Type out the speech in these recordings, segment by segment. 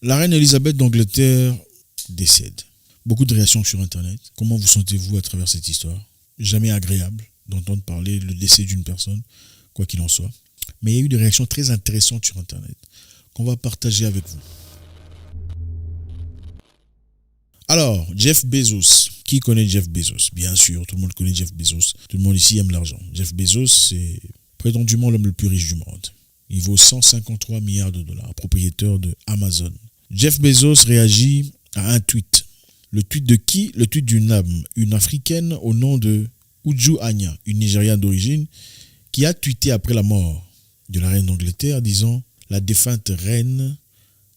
La reine Elisabeth d'Angleterre décède. Beaucoup de réactions sur Internet. Comment vous sentez-vous à travers cette histoire? Jamais agréable d'entendre parler le décès d'une personne, quoi qu'il en soit. Mais il y a eu des réactions très intéressantes sur Internet qu'on va partager avec vous. Alors, Jeff Bezos. Qui connaît Jeff Bezos? Bien sûr, tout le monde connaît Jeff Bezos. Tout le monde ici aime l'argent. Jeff Bezos, c'est prétendument l'homme le plus riche du monde. Il vaut 153 milliards de dollars, propriétaire de Amazon. Jeff Bezos réagit à un tweet. Le tweet de qui? Le tweet d'une âme, une africaine au nom de Uju Anya, une Nigériane d'origine, qui a tweeté après la mort de la reine d'Angleterre, disant « La défunte reine,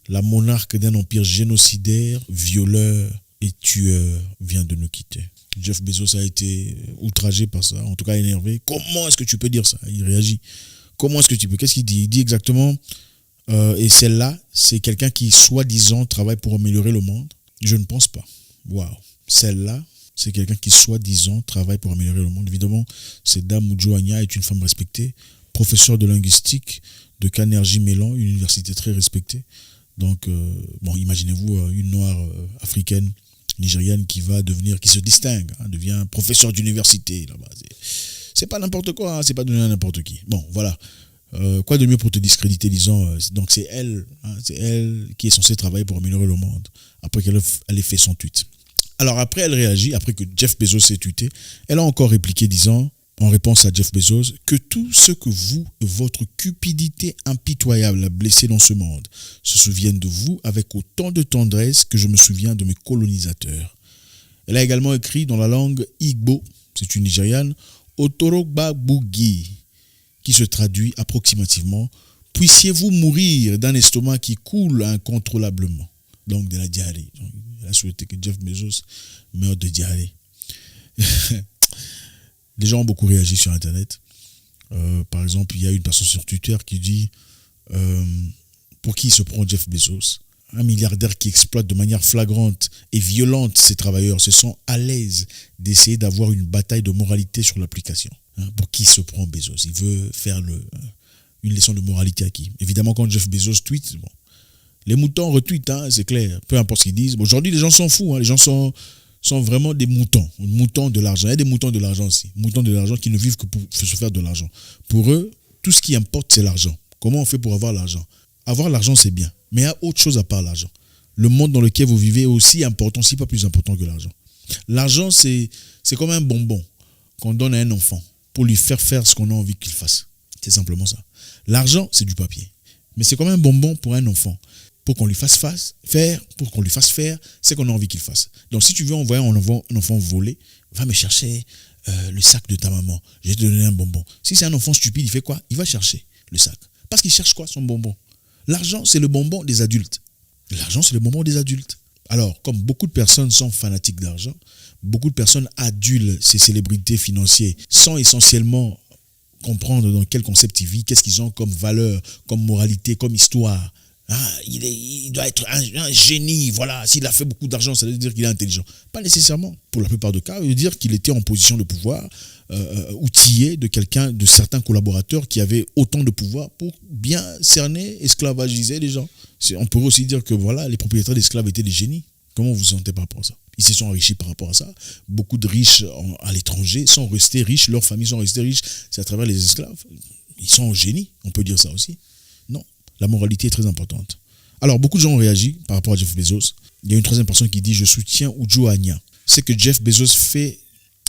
la monarque d'un empire génocidaire, violeur et tueur, vient de nous quitter. » Jeff Bezos a été outragé par ça, en tout cas énervé. « Comment est-ce que tu peux dire ça ?» Il réagit. « Comment est-ce que tu peux ?» Qu'est-ce qu'il dit? Il dit exactement et celle-là, c'est quelqu'un qui, soi-disant, travaille pour améliorer le monde. Je ne pense pas. Waouh. Celle-là, c'est quelqu'un qui, soi-disant, travaille pour améliorer le monde. Évidemment, cette dame Uju Anya est une femme respectée, professeure de linguistique de Carnegie Mellon, une université très respectée. Donc, imaginez-vous une noire africaine, nigériane qui se distingue, devient professeur d'université là-bas. C'est pas n'importe quoi, c'est pas donné à n'importe qui. Bon, voilà. Quoi de mieux pour te discréditer, disant donc c'est elle qui est censée travailler pour améliorer le monde après qu'elle ait fait son tweet. Alors après elle réagit, après que Jeff Bezos ait tweeté, elle a encore répliqué disant en réponse à Jeff Bezos que tout ce que vous et votre cupidité impitoyable a blessé dans ce monde se souviennent de vous avec autant de tendresse que je me souviens de mes colonisateurs. Elle a également écrit dans la langue Igbo, c'est une Nigériane, Otorogba Bugi, qui se traduit approximativement « Puissiez-vous mourir d'un estomac qui coule incontrôlablement ?» Donc de la diarrhée. Elle a souhaité que Jeff Bezos meure de diarrhée. Les gens ont beaucoup réagi sur Internet. Par exemple, il y a une personne sur Twitter qui dit pour qui se prend Jeff Bezos? Un milliardaire qui exploite de manière flagrante et violente ses travailleurs se sent à l'aise d'essayer d'avoir une bataille de moralité sur l'application. Pour qui se prend Bezos? Il veut faire une leçon de moralité à qui? Évidemment, quand Jeff Bezos tweet, les moutons retweetent, c'est clair, peu importe ce qu'ils disent. Aujourd'hui, les gens s'en foutent, les gens sont vraiment des moutons de l'argent. Il y a des moutons de l'argent aussi, moutons de l'argent qui ne vivent que pour se faire de l'argent. Pour eux, tout ce qui importe, c'est l'argent. Comment on fait pour avoir l'argent? Avoir l'argent, c'est bien, mais il y a autre chose à part l'argent. Le monde dans lequel vous vivez est aussi important, si pas plus important que l'argent. L'argent, c'est comme un bonbon qu'on donne à un enfant pour lui faire ce qu'on a envie qu'il fasse. C'est simplement ça. L'argent, c'est du papier. Mais c'est comme un bonbon pour un enfant. Pour qu'on lui fasse faire ce qu'on a envie qu'il fasse. Donc si tu veux envoyer un enfant voler, va me chercher le sac de ta maman. Je vais te donner un bonbon. Si c'est un enfant stupide, il fait quoi? Il va chercher le sac. Parce qu'il cherche quoi? Son bonbon. L'argent, c'est le bonbon des adultes. L'argent, c'est le bonbon des adultes. Alors, comme beaucoup de personnes sont fanatiques d'argent, beaucoup de personnes adulent ces célébrités financières sans essentiellement comprendre dans quel concept ils vivent, qu'est-ce qu'ils ont comme valeur, comme moralité, comme histoire. Il doit être un génie, voilà. S'il a fait beaucoup d'argent, ça veut dire qu'il est intelligent. Pas nécessairement. Pour la plupart des cas, ça veut dire qu'il était en position de pouvoir, outillé de certains collaborateurs qui avaient autant de pouvoir pour bien cerner, esclavagiser les gens. On pourrait aussi dire que voilà, les propriétaires d'esclaves étaient des génies. Comment vous vous sentez par rapport à ça? Ils se sont enrichis par rapport à ça. Beaucoup de riches à l'étranger sont restés riches, leurs familles sont restées riches. C'est à travers les esclaves. Ils sont génies, on peut dire ça aussi. Non. La moralité est très importante. Alors, beaucoup de gens ont réagi par rapport à Jeff Bezos. Il y a une troisième personne qui dit « Je soutiens Uju Anya ». Ce que Jeff Bezos fait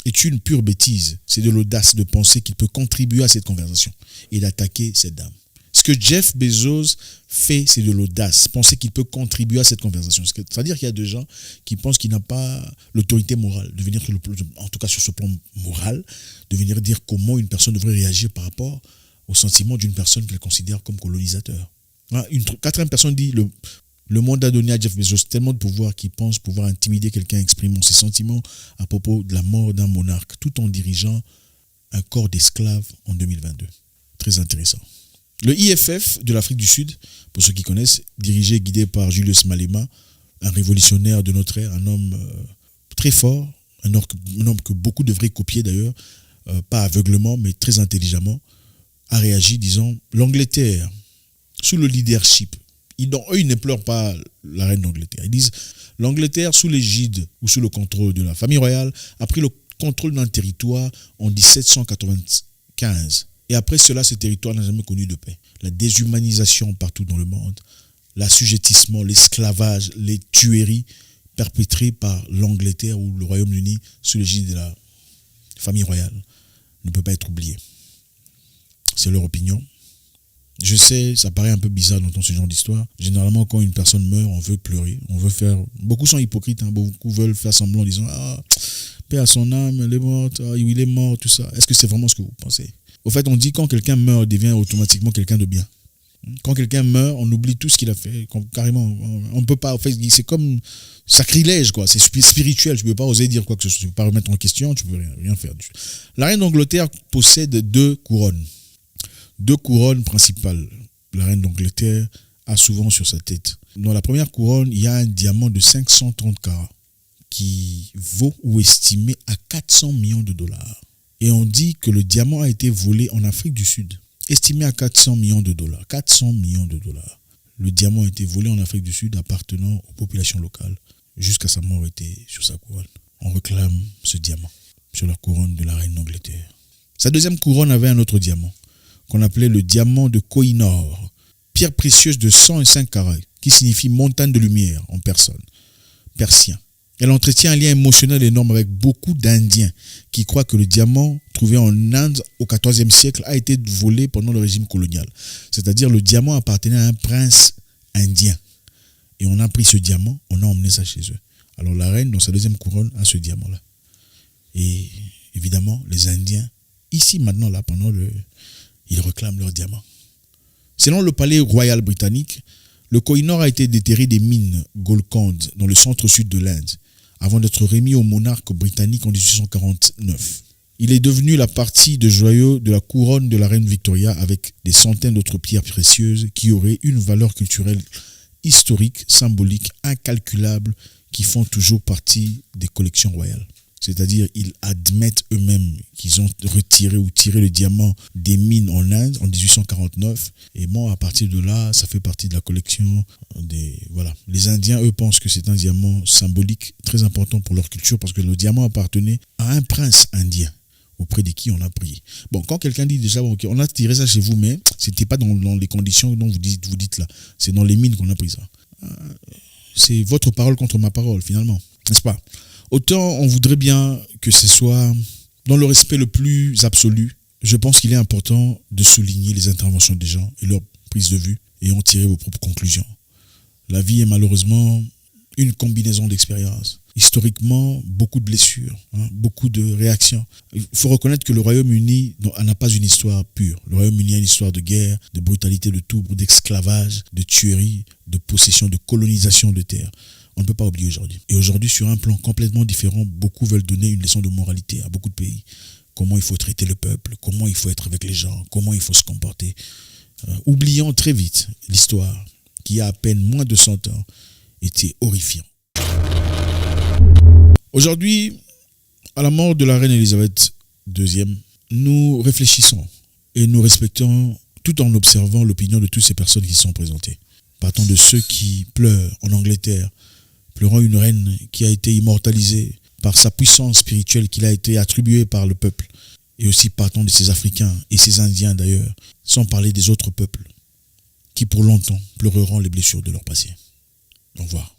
est une pure bêtise. C'est de l'audace de penser qu'il peut contribuer à cette conversation et d'attaquer cette dame. Ce que Jeff Bezos fait, c'est de l'audace. Penser qu'il peut contribuer à cette conversation. C'est-à-dire qu'il y a des gens qui pensent qu'il n'a pas l'autorité morale de venir, en tout cas sur ce plan moral, de venir dire comment une personne devrait réagir par rapport au sentiment d'une personne qu'elle considère comme colonisateur. Une quatrième personne dit le monde a donné à Jeff Bezos tellement de pouvoir qu'il pense pouvoir intimider quelqu'un exprimant ses sentiments à propos de la mort d'un monarque tout en dirigeant un corps d'esclaves en 2022. Très intéressant. Le IFF de l'Afrique du Sud, pour ceux qui connaissent, dirigé et guidé par Julius Malema, un révolutionnaire de notre ère, un homme très fort, un homme que beaucoup devraient copier d'ailleurs, pas aveuglement mais très intelligemment, a réagi disant « L'Angleterre, sous le leadership Eux, ils ne pleurent pas la reine d'Angleterre. Ils disent l'Angleterre, sous l'égide ou sous le contrôle de la famille royale, a pris le contrôle d'un territoire en 1795. Et après cela, ce territoire n'a jamais connu de paix. La déshumanisation partout dans le monde, l'assujettissement, l'esclavage, les tueries perpétrées par l'Angleterre ou le Royaume-Uni sous l'égide de la famille royale ne peut pas être oublié. C'est leur opinion. Je sais, ça paraît un peu bizarre d'entendre ce genre d'histoire. Généralement, quand une personne meurt, on veut pleurer. On veut faire... Beaucoup sont hypocrites. Beaucoup veulent faire semblant en disant « Ah, paix à son âme, elle est morte. Ah, il est mort, tout ça. » Est-ce que c'est vraiment ce que vous pensez? Au fait, on dit quand quelqu'un meurt, il devient automatiquement quelqu'un de bien. Quand quelqu'un meurt, on oublie tout ce qu'il a fait. Carrément, on ne peut pas... En fait, c'est comme sacrilège, quoi. C'est spirituel. Tu ne peux pas oser dire quoi que ce soit. Tu ne peux pas remettre en question. Tu ne peux rien faire. La reine d'Angleterre possède 2 couronnes. 2 couronnes principales. La reine d'Angleterre a souvent sur sa tête. Dans la première couronne, il y a un diamant de 530 carats qui vaut ou estimé à 400 millions de dollars. Et on dit que le diamant a été volé en Afrique du Sud, estimé à 400 millions de dollars. 400 millions de dollars. Le diamant a été volé en Afrique du Sud appartenant aux populations locales. Jusqu'à sa mort était sur sa couronne. On réclame ce diamant sur la couronne de la reine d'Angleterre. Sa deuxième couronne avait un autre diamant, qu'on appelait le diamant de Koh-i-Noor, pierre précieuse de 105 carats, qui signifie montagne de lumière en persien. Elle entretient un lien émotionnel énorme avec beaucoup d'Indiens qui croient que le diamant trouvé en Inde au XIVe siècle a été volé pendant le régime colonial. C'est-à-dire le diamant appartenait à un prince indien. Et on a pris ce diamant, on a emmené ça chez eux. Alors la reine, dans sa deuxième couronne, a ce diamant-là. Et évidemment, les Indiens, ici maintenant, là, ils réclament leur diamant. Selon le palais royal britannique, le Koh-i-Noor a été déterré des mines Golconde dans le centre-sud de l'Inde, avant d'être remis au monarque britannique en 1849. Il est devenu la partie de joyaux de la couronne de la reine Victoria avec des centaines d'autres pierres précieuses qui auraient une valeur culturelle historique, symbolique, incalculable, qui font toujours partie des collections royales. C'est-à-dire, ils admettent eux-mêmes qu'ils ont retiré ou tiré le diamant des mines en Inde en 1849. Et bon, à partir de là, ça fait partie de la collection des... Voilà. Les Indiens, eux, pensent que c'est un diamant symbolique très important pour leur culture parce que le diamant appartenait à un prince indien auprès de qui on a prié. Bon, quand quelqu'un dit déjà, ok, on a tiré ça chez vous, mais c'était pas dans les conditions dont vous dites là. C'est dans les mines qu'on a pris ça. C'est votre parole contre ma parole, finalement. N'est-ce pas? Autant on voudrait bien que ce soit dans le respect le plus absolu. Je pense qu'il est important de souligner les interventions des gens et leur prise de vue et en tirer vos propres conclusions. La vie est malheureusement une combinaison d'expériences. Historiquement, beaucoup de blessures, beaucoup de réactions. Il faut reconnaître que le Royaume-Uni n'a pas une histoire pure. Le Royaume-Uni a une histoire de guerre, de brutalité, de tout, d'esclavage, de tuerie, de possession, de colonisation de terres. On ne peut pas oublier aujourd'hui. Et aujourd'hui, sur un plan complètement différent, beaucoup veulent donner une leçon de moralité à beaucoup de pays. Comment il faut traiter le peuple, comment il faut être avec les gens, comment il faut se comporter. Oubliant très vite l'histoire qui a à peine moins de 100 ans était horrifiant. Aujourd'hui, à la mort de la reine Elisabeth II, nous réfléchissons et nous respectons tout en observant l'opinion de toutes ces personnes qui sont présentées. Partant de ceux qui pleurent en Angleterre, pleurant une reine qui a été immortalisée par sa puissance spirituelle qui a été attribuée par le peuple, et aussi partant de ces Africains et ces Indiens d'ailleurs, sans parler des autres peuples qui pour longtemps pleureront les blessures de leur passé. Au revoir.